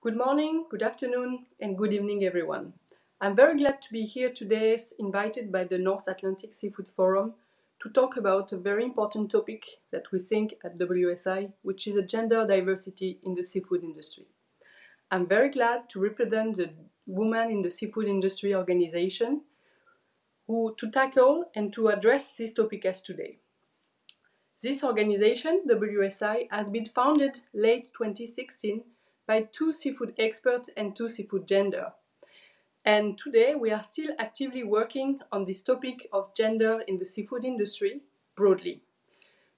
Good morning, good afternoon, and good evening, everyone. I'm very glad to be here today, invited by the North Atlantic Seafood Forum to talk about a very important topic that we think at WSI, which is a gender diversity in the seafood industry. I'm very glad to represent the Women in the Seafood Industry organization to tackle and to address this topic as today. This organization, WSI, has been founded late 2016 by 2 seafood experts and 2 seafood gender. And today we are still actively working on this topic of gender in the seafood industry broadly.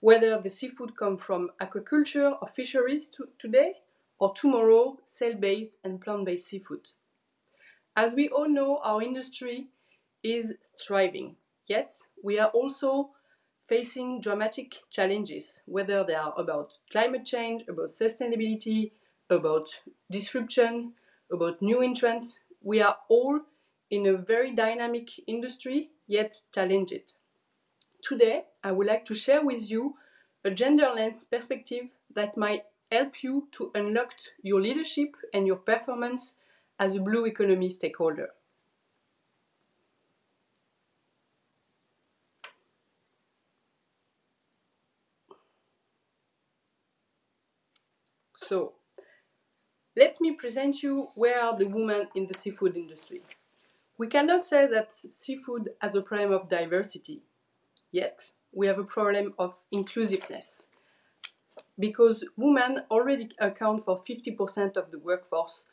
Whether the seafood come from aquaculture or fisheries today, or tomorrow, cell-based and plant-based seafood. As we all know, our industry is thriving, yet we are also facing dramatic challenges, whether they are about climate change, about sustainability, about disruption, about new entrants. We are all in a very dynamic industry, yet challenged. Today, I would like to share with you a gender lens perspective that might help you to unlock your leadership and your performance as a blue economy stakeholder. So, let me present you where are the women in the seafood industry. We cannot say that seafood has a problem of diversity, yet we have a problem of inclusiveness. Because women already account for 50% of the workforce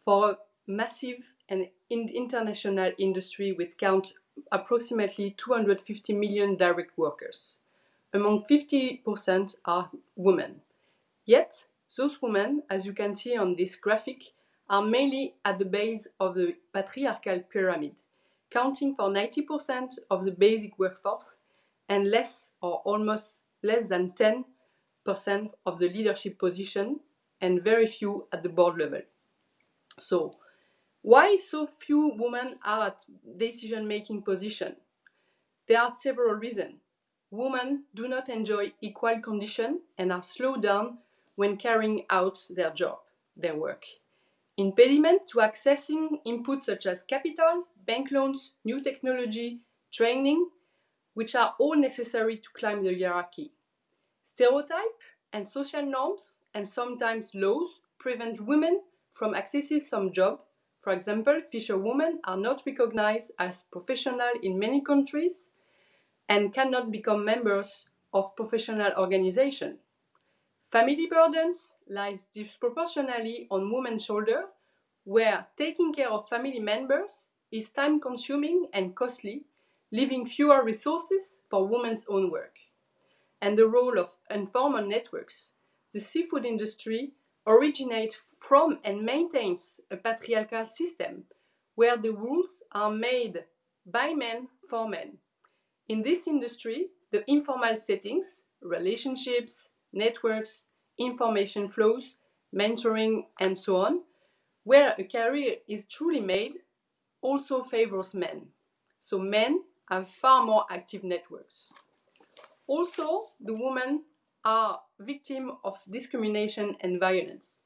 for a massive and international industry which counts approximately 250 million direct workers. Among 50% are women. Yet, those women, as you can see on this graphic, are mainly at the base of the patriarchal pyramid, counting for 90% of the basic workforce and less or almost less than 10% of the leadership position and very few at the board level. So, why so few women are at decision-making position? There are several reasons. Women do not enjoy equal conditions and are slowed down when carrying out their job, their work. Impediment to accessing inputs such as capital, bank loans, new technology, training, which are all necessary to climb the hierarchy. Stereotype and social norms and sometimes laws prevent women from accessing some job. For example, fisherwomen are not recognized as professionals in many countries and cannot become members of professional organizations. Family burdens lie disproportionately on women's shoulders, where taking care of family members is time-consuming and costly, leaving fewer resources for women's own work. And the role of informal networks. The seafood industry originates from and maintains a patriarchal system, where the rules are made by men for men. In this industry, the informal settings, relationships, networks, information flows, mentoring, and so on, where a career is truly made, also favors men. So men have far more active networks. Also, the women are victims of discrimination and violence.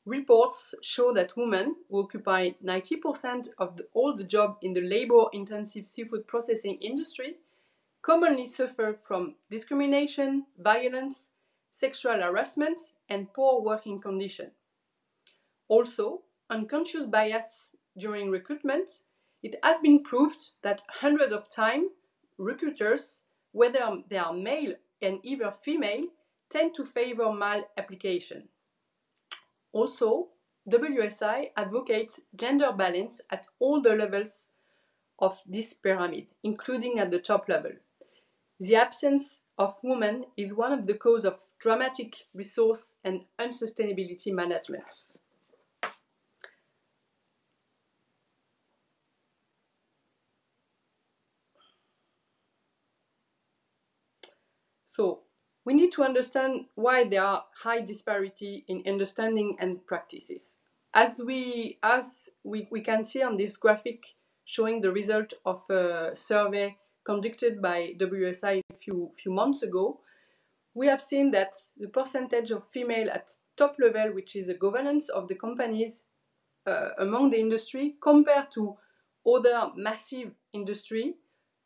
Reports show that women, who occupy 90% of all the jobs in the labor-intensive seafood processing industry, commonly suffer from discrimination, violence, sexual harassment, and poor working conditions. Also, unconscious bias during recruitment. It has been proved that hundreds of times recruiters, whether they are male and either female, tend to favor male application. Also, WSI advocates gender balance at all the levels of this pyramid, including at the top level. The absence of women is one of the causes of dramatic resource and unsustainability management. So, we need to understand why there are high disparity in understanding and practices. As we can see on this graphic showing the result of a survey conducted by WSI a few months ago, we have seen that the percentage of female at top level, which is the governance of the companies among the industry, compared to other massive industry.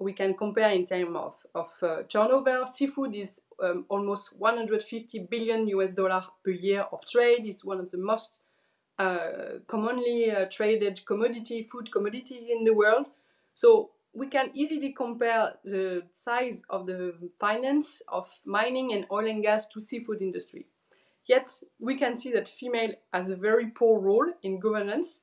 We can compare in terms of turnover. Seafood is almost 150 billion US dollar per year of trade. It's one of the most commonly traded food commodity in the world. So we can easily compare the size of the finance of mining and oil and gas to seafood industry. Yet we can see that female has a very poor role in governance,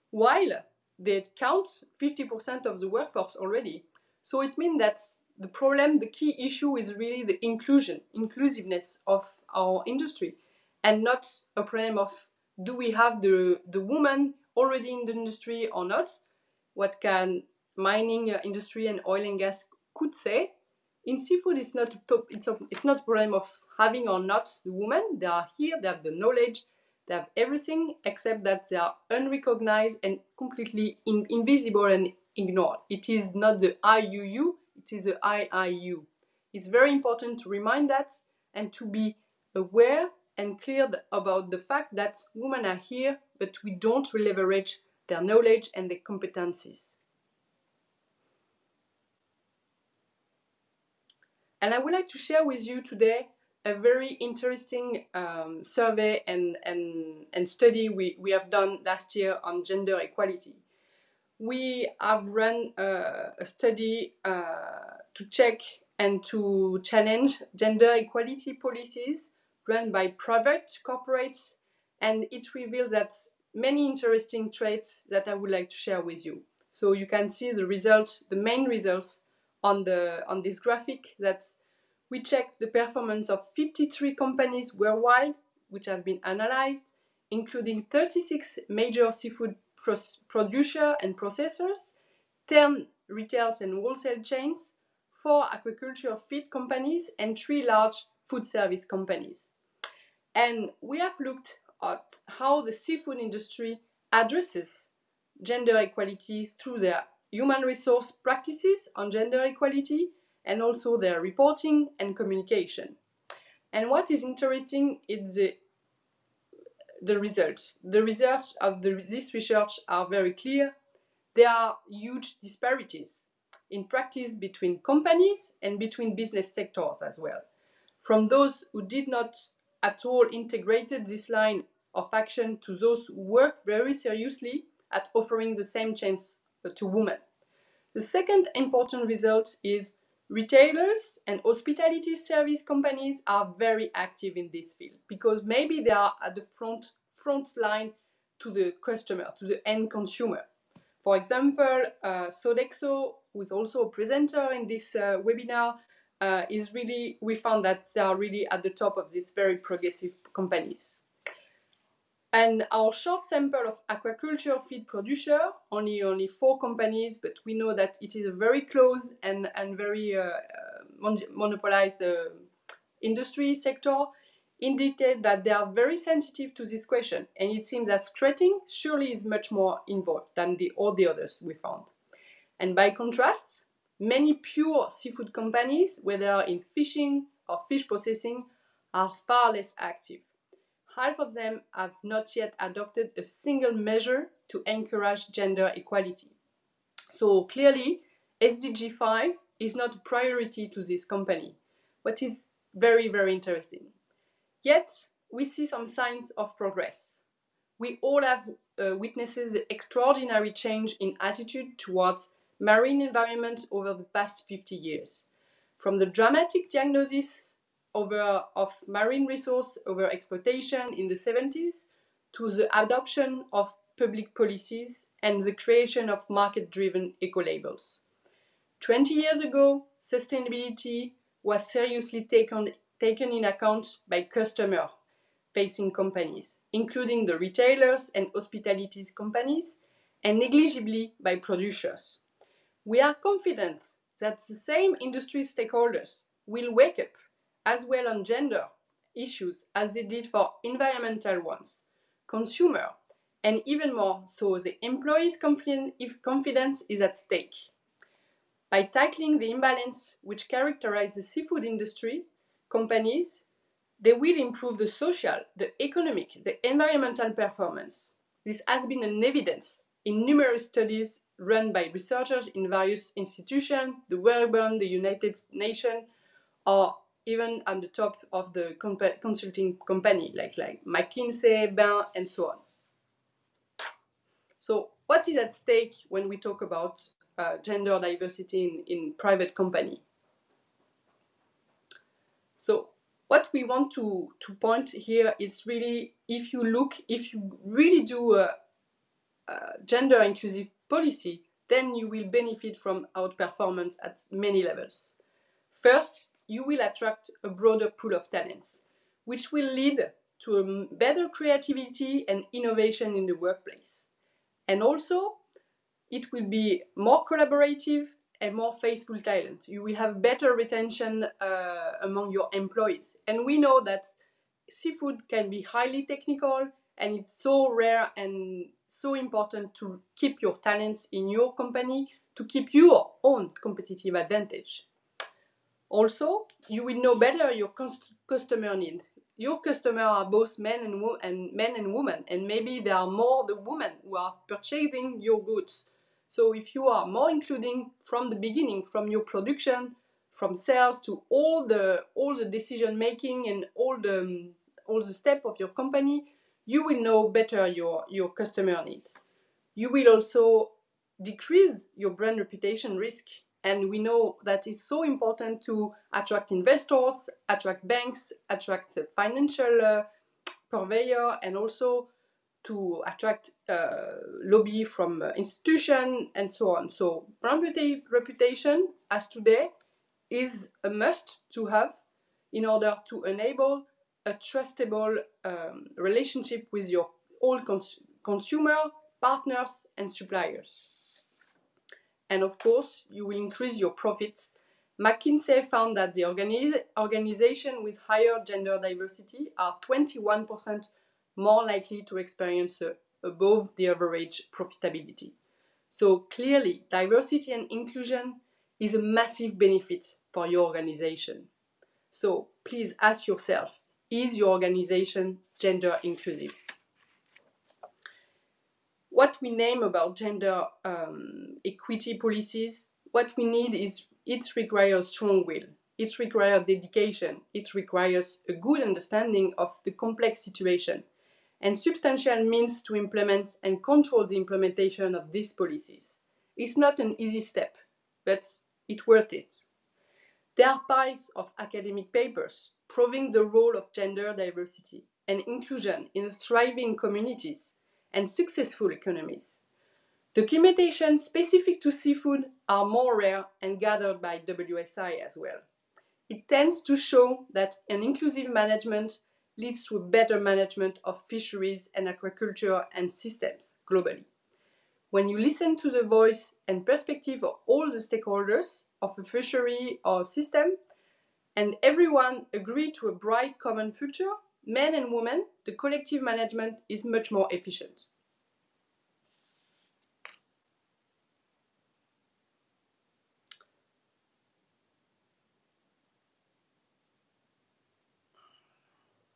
while they count 50% of the workforce already. So it means that the key issue is really the inclusiveness of our industry, and not a problem of do we have the woman already in the industry or not. What can mining industry and oil and gas could say? In seafood, it's not a problem of having or not the women. They are here, they have the knowledge, they have everything, except that they are unrecognized and completely invisible and ignored. It is not the IUU, it is the IIU. It's very important to remind that and to be aware and clear about the fact that women are here, but we don't leverage their knowledge and their competencies. And I would like to share with you today a very interesting survey and study we have done last year on gender equality. We have run a study to check and to challenge gender equality policies run by private corporates, and it reveals that many interesting traits that I would like to share with you. So you can see the results, the main results on this graphic. That we checked the performance of 53 companies worldwide which have been analyzed, including 36 major seafood producers and processors, 10 retail and wholesale chains, 4 aquaculture feed companies, and 3 large food service companies. And we have looked at how the seafood industry addresses gender equality through their human resource practices on gender equality, and also their reporting and communication. And what is interesting is the results. The results of this research are very clear. There are huge disparities in practice between companies and between business sectors as well. From those who did not at all integrated this line of action to those who work very seriously at offering the same chance to women. The second important result is retailers and hospitality service companies are very active in this field, because maybe they are at the front line to the customer, to the end consumer. For example, Sodexo, who is also a presenter in this webinar, we found that they are really at the top of these very progressive companies. And our short sample of aquaculture feed producer, only 4 companies, but we know that it is a very close and very monopolized industry sector, indicate that they are very sensitive to this question. And it seems that scrating surely is much more involved than all the others we found. And by contrast, many pure seafood companies, whether in fishing or fish processing, are far less active. Half of them have not yet adopted a single measure to encourage gender equality. So clearly, SDG 5 is not a priority to this company, what is very, very interesting. Yet, we see some signs of progress. We all have witnessed the extraordinary change in attitude towards marine environment over the past 50 years. From the dramatic diagnosis of marine resource over exploitation in the 70s to the adoption of public policies and the creation of market-driven eco-labels. 20 years ago, sustainability was seriously taken in account by customer-facing companies, including the retailers and hospitality companies, and negligibly by producers. We are confident that the same industry stakeholders will wake up as well on gender issues as they did for environmental ones, consumer, and even more so the employees' confidence is at stake. By tackling the imbalance which characterizes the seafood industry, companies They will improve the social, the economic, the environmental performance. This has been an evidence in numerous studies run by researchers in various institutions, the World Bank, the United Nations, or even on the top of the consulting company like McKinsey, Bain, and so on. So what is at stake when we talk about gender diversity in private company? So what we want to point here is really, if you really do a gender inclusive policy, then you will benefit from outperformance at many levels. First, you will attract a broader pool of talents, which will lead to a better creativity and innovation in the workplace. And also, it will be more collaborative and more faithful talent. You will have better retention among your employees. And we know that seafood can be highly technical, and it's so rare and so important to keep your talents in your company, to keep your own competitive advantage. Also, you will know better your customer need. Your customers are both men and women, and maybe there are more the women who are purchasing your goods. So if you are more including from the beginning, from your production, from sales to all the decision making and all the steps of your company, you will know better your customer need. You will also decrease your brand reputation risk. And we know that it's so important to attract investors, attract banks, attract financial purveyor, and also to attract lobby from institutions and so on. So brand reputation, as today, is a must to have in order to enable a trustable relationship with your all consumer, partners, and suppliers. And of course, you will increase your profits. McKinsey found that the organization with higher gender diversity are 21% more likely to experience above the average profitability. So clearly, diversity and inclusion is a massive benefit for your organization. So please ask yourself, is your organization gender inclusive? What we name about gender equity policies, what we need is, it requires strong will, it requires dedication, it requires a good understanding of the complex situation, and substantial means to implement and control the implementation of these policies. It's not an easy step, but it's worth it. There are piles of academic papers proving the role of gender diversity and inclusion in thriving communities and successful economies. Documentation specific to seafood are more rare and gathered by WSI as well. It tends to show that an inclusive management leads to a better management of fisheries and aquaculture and systems globally. When you listen to the voice and perspective of all the stakeholders of a fishery or system, and everyone agree to a bright common future, men and women, the collective management is much more efficient.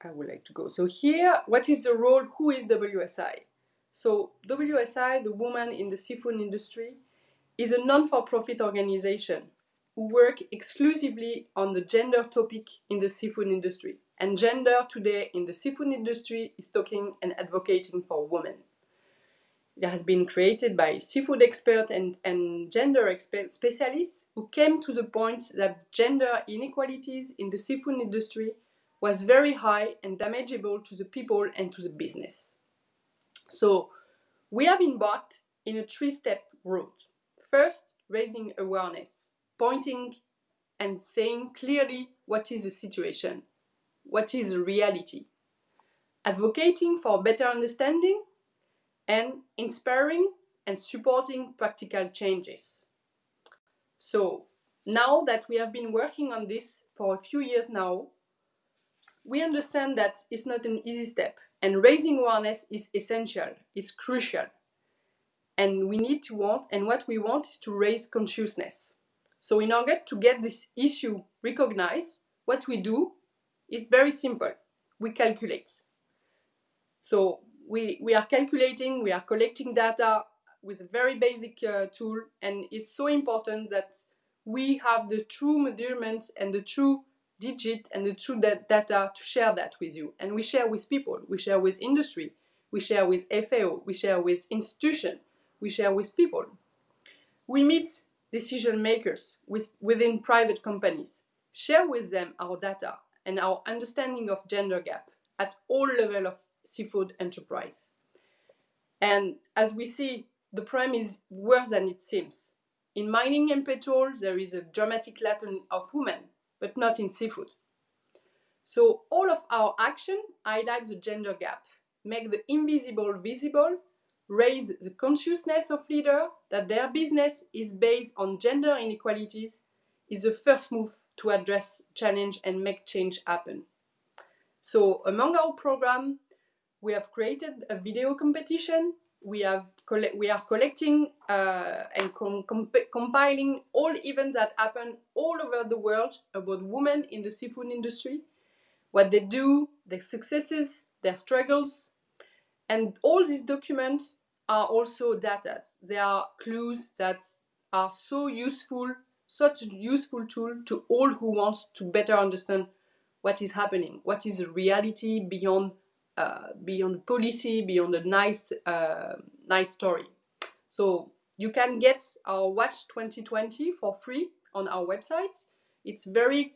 I would like to go. So here, what is the role? Who is WSI? So WSI, the Women in the Seafood Industry, is a non-for-profit organization who work exclusively on the gender topic in the seafood industry. And gender today in the seafood industry is talking and advocating for women. It has been created by seafood experts and gender specialists who came to the point that gender inequalities in the seafood industry was very high and damageable to the people and to the business. So we have embarked in a three-step route. First, raising awareness, pointing and saying clearly what is the situation, what is the reality, advocating for better understanding, and inspiring and supporting practical changes. So now that we have been working on this for a few years now, we understand that it's not an easy step, and raising awareness is essential, it's crucial. And what we want is to raise consciousness. So in order to get this issue recognized, what we do It's very simple. We calculate. So we are calculating, we are collecting data with a very basic tool, and it's so important that we have the true measurement and the true digit and the true data to share that with you. And we share with people, we share with industry, we share with FAO, we share with institutions, we share with people. We meet decision makers within private companies, share with them our data and our understanding of gender gap at all levels of seafood enterprise. And as we see, the problem is worse than it seems. In mining and petrol, there is a dramatic lack of women, but not in seafood. So all of our action highlight the gender gap, make the invisible visible, raise the consciousness of leaders that their business is based on gender inequalities is the first move to address challenge and make change happen. So among our program, we have created a video competition. We are collecting and compiling all events that happen all over the world about women in the seafood industry, what they do, their successes, their struggles. And all these documents are also data. They are clues that are so useful, such a useful tool to all who want to better understand what is happening, what is the reality beyond policy, beyond a nice story. So you can get our Watch 2020 for free on our website. It's very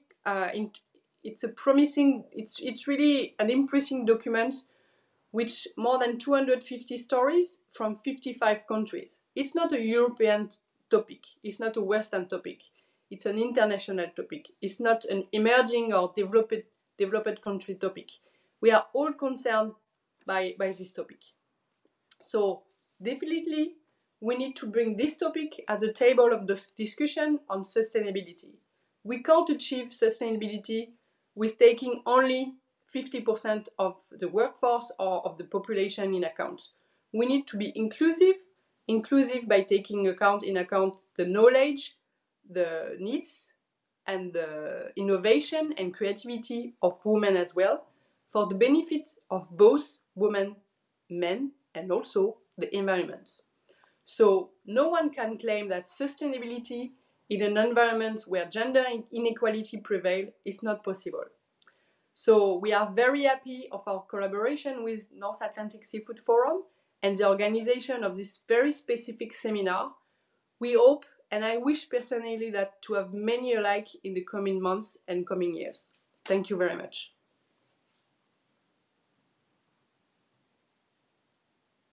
it's really an impressive document with more than 250 stories from 55 countries. It's not a European topic. It's not a Western topic. It's an international topic. It's not an emerging or developed country topic. We are all concerned by this topic. So definitely, we need to bring this topic at the table of the discussion on sustainability. We can't achieve sustainability with taking only 50% of the workforce or of the population in account. We need to be inclusive by taking in account the knowledge, the needs, and the innovation and creativity of women as well, for the benefit of both women, men, and also the environment. So no one can claim that sustainability in an environment where gender inequality prevails is not possible. So we are very happy of our collaboration with North Atlantic Seafood Forum and the organization of this very specific seminar. We hope, and I wish personally, that to have many alike in the coming months and coming years. Thank you very much.